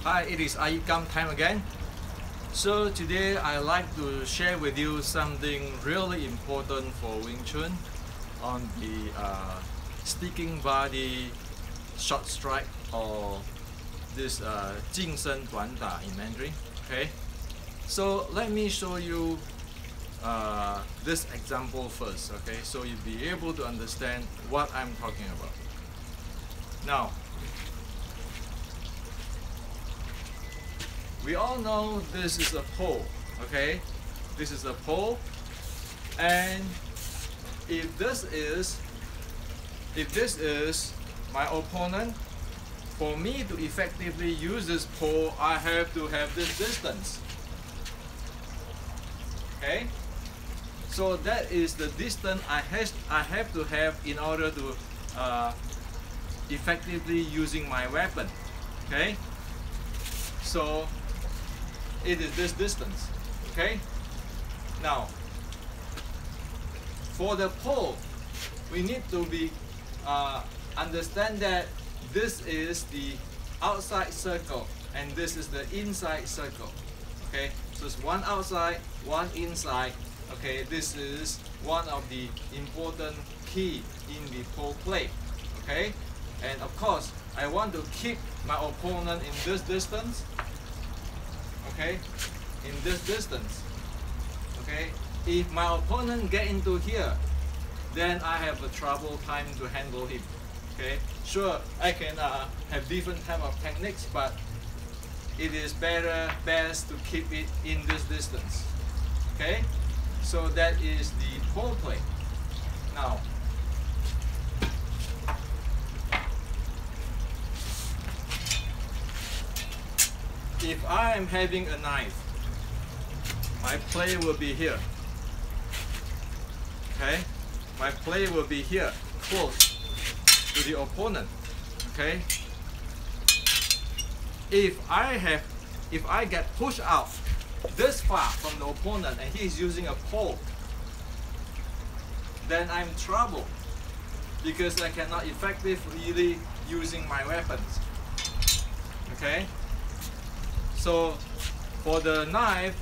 Hi, it is iYikKam time again. So today I like to share with you something really important for Wing Chun on the sticking body short strike, or this 近身短打 in Mandarin. Okay, so let me show you this example first. Okay, so you'll be able to understand what I'm talking about. Now, we all know this is a pole, okay? This is a pole, and if this is my opponent, for me to effectively use this pole, I have to have this distance. Okay? So that is the distance I have to have in order to effectively using my weapon. Okay? So it is this distance. Okay? Now, for the pole, we need to be understand that this is the outside circle and this is the inside circle. Okay? So it's one outside, one inside. Okay, this is one of the important key in the pole play. Okay? And of course, I want to keep my opponent in this distance. Okay, in this distance. Okay, if my opponent get into here, then I have a trouble time to handle him. Okay, sure, I can have different type of techniques, but it is best to keep it in this distance. Okay, so that is the pole play. Now, if I am having a knife, my play will be here. Okay, my play will be here, close to the opponent. Okay, if I get pushed out this far from the opponent and he is using a pole, then I'm in trouble because I cannot effectively using my weapons. Okay. So for the knife,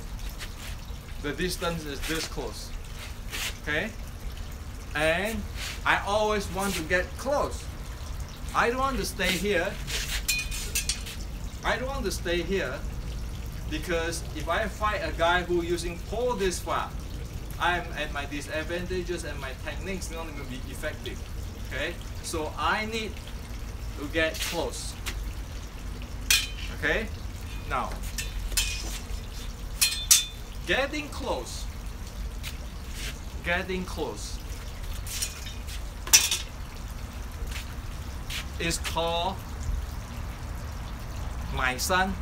the distance is this close. Okay? And I always want to get close. I don't want to stay here. I don't want to stay here because if I fight a guy who using pole this far, I'm at my disadvantages and my techniques not going to be effective. Okay? So I need to get close. Okay? Now, getting close is called my son,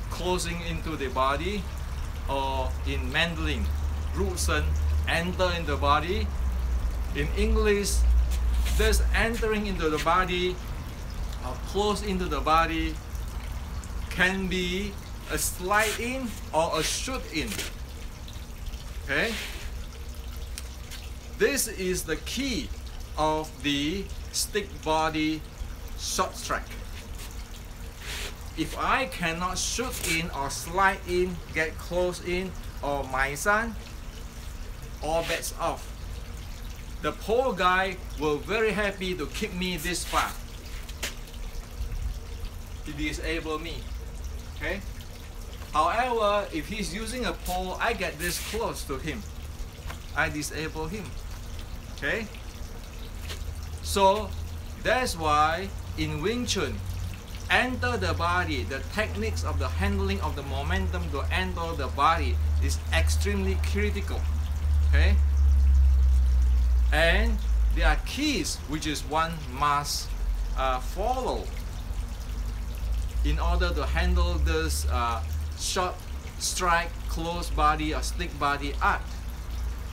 closing into the body, or in Mandarin, 入身, enter in the body. In English, this entering into the body or close into the body can be a slide in or a shoot in. Okay? This is the key of the stick body short strike. If I cannot shoot in or slide in, get close in, or my son, all bets off. The pole guy will very happy to keep me this far. He disable me. Okay? However, if he's using a pole, I get this close to him, I disable him. Okay? So that's why in Wing Chun, enter the body, the techniques of the handling of the momentum to enter the body is extremely critical. Okay? And there are keys which is one must follow in order to handle this short strike, close body or stick body art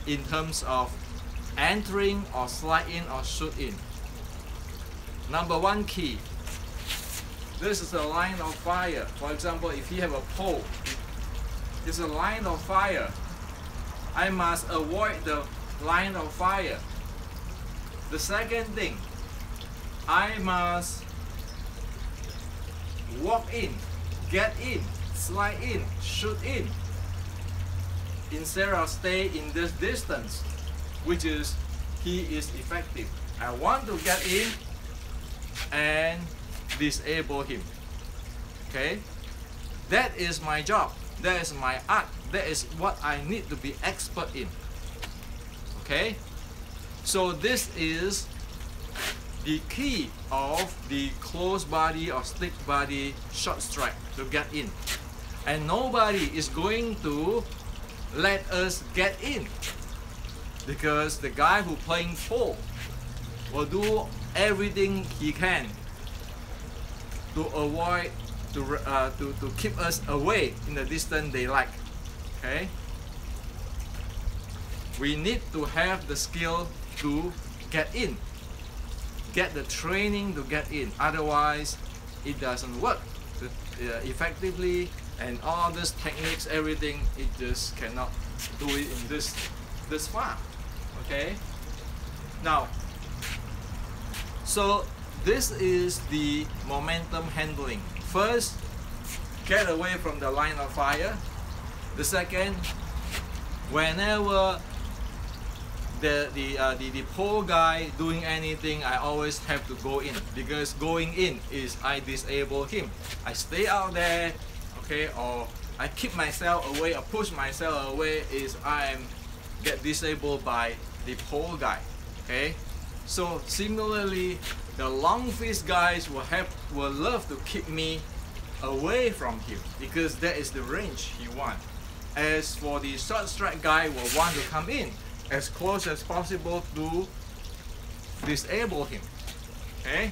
in terms of entering or slide in or shoot in. Number one key, this is a line of fire. For example, if you have a pole, it's a line of fire. I must avoid the line of fire. The second thing, I must walk in, get in, slide in, shoot in, instead of stay in this distance, which is he is effective. I want to get in and disable him. Okay, that is my job, that is my art, that is what I need to be expert in. Okay, so this is the key of the close body or stick body short strike to get in, and nobody is going to let us get in, because the guy who playing pole will do everything he can to avoid to keep us away in the distance they like. Okay, we need to have the skill to get in, get the training to get in, otherwise it doesn't work effectively, and all these techniques, everything, it just cannot do it in this far. Okay, now, so this is the momentum handling. First, get away from the line of fire. The second, whenever the pole guy doing anything, I always have to go in, because going in is I disable him. I stay out there, okay, or I keep myself away or push myself away, is I am get disabled by the pole guy. Okay, so similarly, the long fist guys will love to keep me away from him, because that is the range he wants. As for the short strike guy, will want to come in as close as possible to disable him. Okay,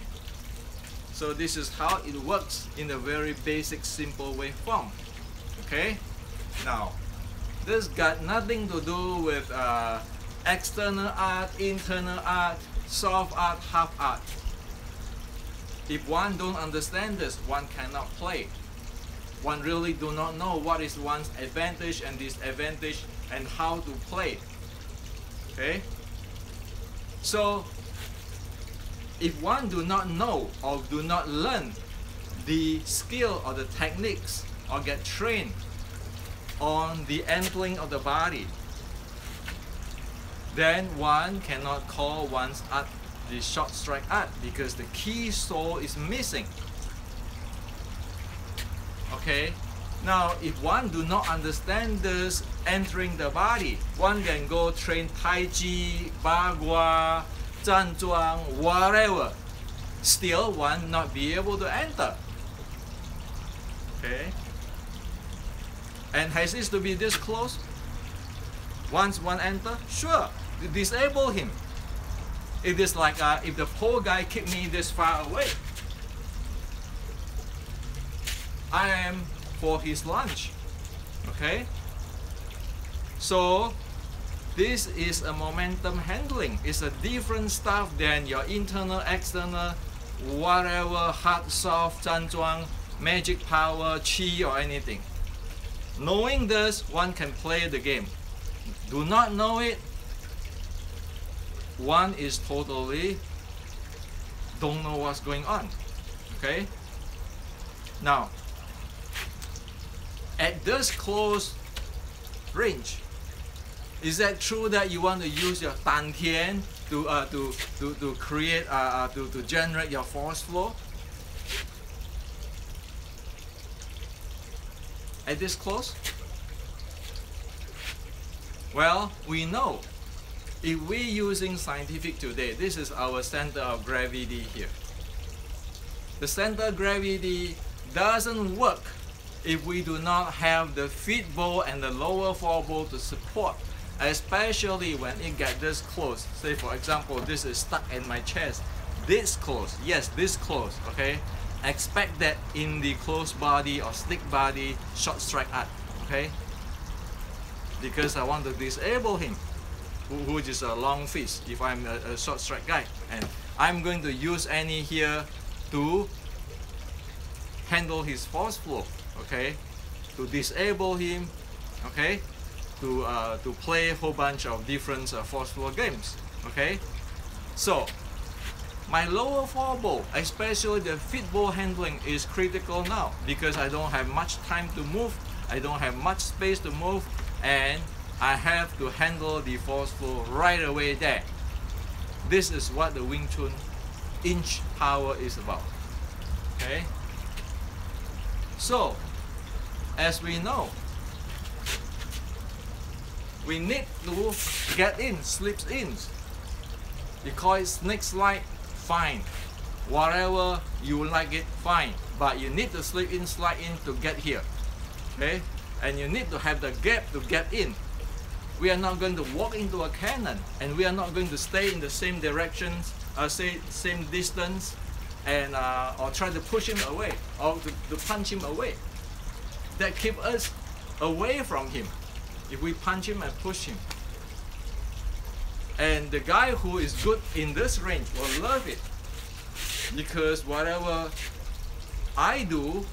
so this is how it works in a very basic, simple way form. Okay, now this got nothing to do with external art, internal art, soft art, half art. If one don't understand this, one cannot play. One really do not know what is one's advantage and disadvantage and how to play. Okay, so if one do not know or do not learn the skill or the techniques or get trained on the handling of the body, then one cannot call one's art the short strike art, because the key soul is missing. Okay, now if one do not understand this entering the body, one can go train Tai Chi, Bagua, Zhan Zhuang, whatever, still one not be able to enter. Okay, and has this to be this close? Once one enter, sure, disable him. It is like if the pole guy keep me this far away, I am for his lunch. Okay, so this is a momentum handling. It's a different stuff than your internal, external, whatever, hard, soft, Zhan Zhuang, magic power, chi, or anything. Knowing this, one can play the game. Do not know it, one is totally don't know what's going on. Okay, now at this close range, is that true that you want to use your dantian to create to generate your force flow at this close? Well, we know if we're using scientific today, this is our center of gravity here. The center of gravity doesn't work if we do not have the feet bowl and the lower forefoot to support, especially when it gets this close. Say for example, this is stuck in my chest, this close, yes, this close, okay? Expect that in the close body or stick body short strike art, okay? Because I want to disable him, which is a long fist if I'm a short strike guy, and I'm going to use any here to handle his force flow, okay, to disable him, okay, to play a whole bunch of different force flow games, okay. So My lower forearm, especially the feet ball handling, is critical now because I don't have much time to move, I don't have much space to move, and I have to handle the force flow right away there. This is what the Wing Chun inch power is about. Okay? So, as we know, we need to get in, slips in. You call it snake slide, fine. Whatever you like it, fine. But you need to slip in, slide in to get here. Okay? And you need to have the gap to get in. We are not going to walk into a cannon, and we are not going to stay in the same direction, same distance, and or try to push him away or to punch him away. That keep us away from him if we punch him and push him. And the guy who is good in this range will love it, because whatever I do,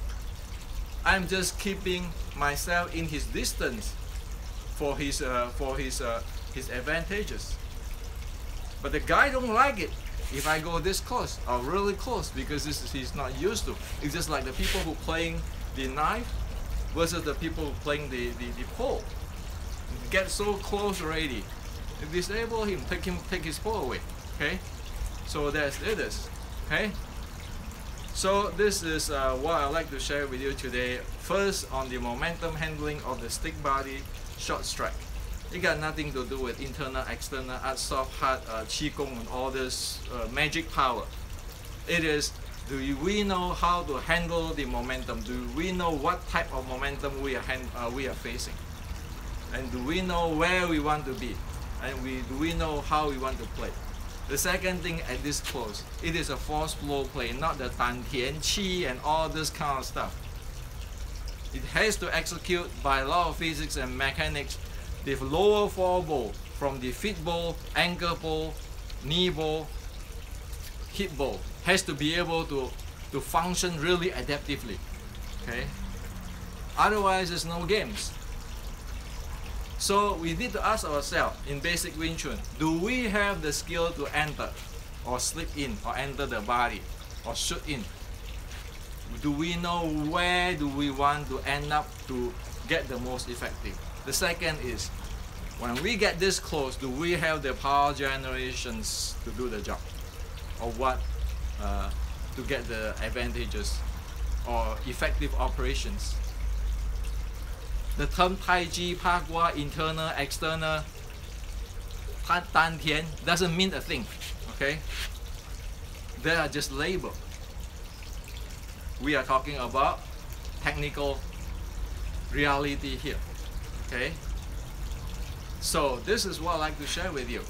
I'm just keeping myself in his distance for his advantages. But the guy don't like it if I go this close or really close, because he's not used to. It's just like the people who playing the knife versus the people who playing the pole. Get so close already, disable him, take his pole away. Okay, so that's it is. Okay, so this is what I'd like to share with you today. First, on the momentum handling of the stick body short strike. It got nothing to do with internal, external, soft, hard, qigong, and all this magic power. It is, do we know how to handle the momentum? Do we know what type of momentum we are facing? And do we know where we want to be? And do we know how we want to play? The second thing at this close, it is a force flow play, not the Dan Tian Qi and all this kind of stuff. It has to execute by law of physics and mechanics the lower four ball from the feet ball, ankle ball, knee ball, hip ball has to be able to function really adaptively. Okay? Otherwise, there's no games. So we need to ask ourselves in basic Wing Chun, do we have the skill to enter or slip in or enter the body or shoot in? Do we know where do we want to end up to get the most effective? The second is, when we get this close, do we have the power generations to do the job? Or what to get the advantages or effective operations? The term Tai Chi, Pa Gua, internal, external, Dan Tian doesn't mean a thing. Okay? They are just labels. We are talking about technical reality here. Okay? So this is what I'd like to share with you.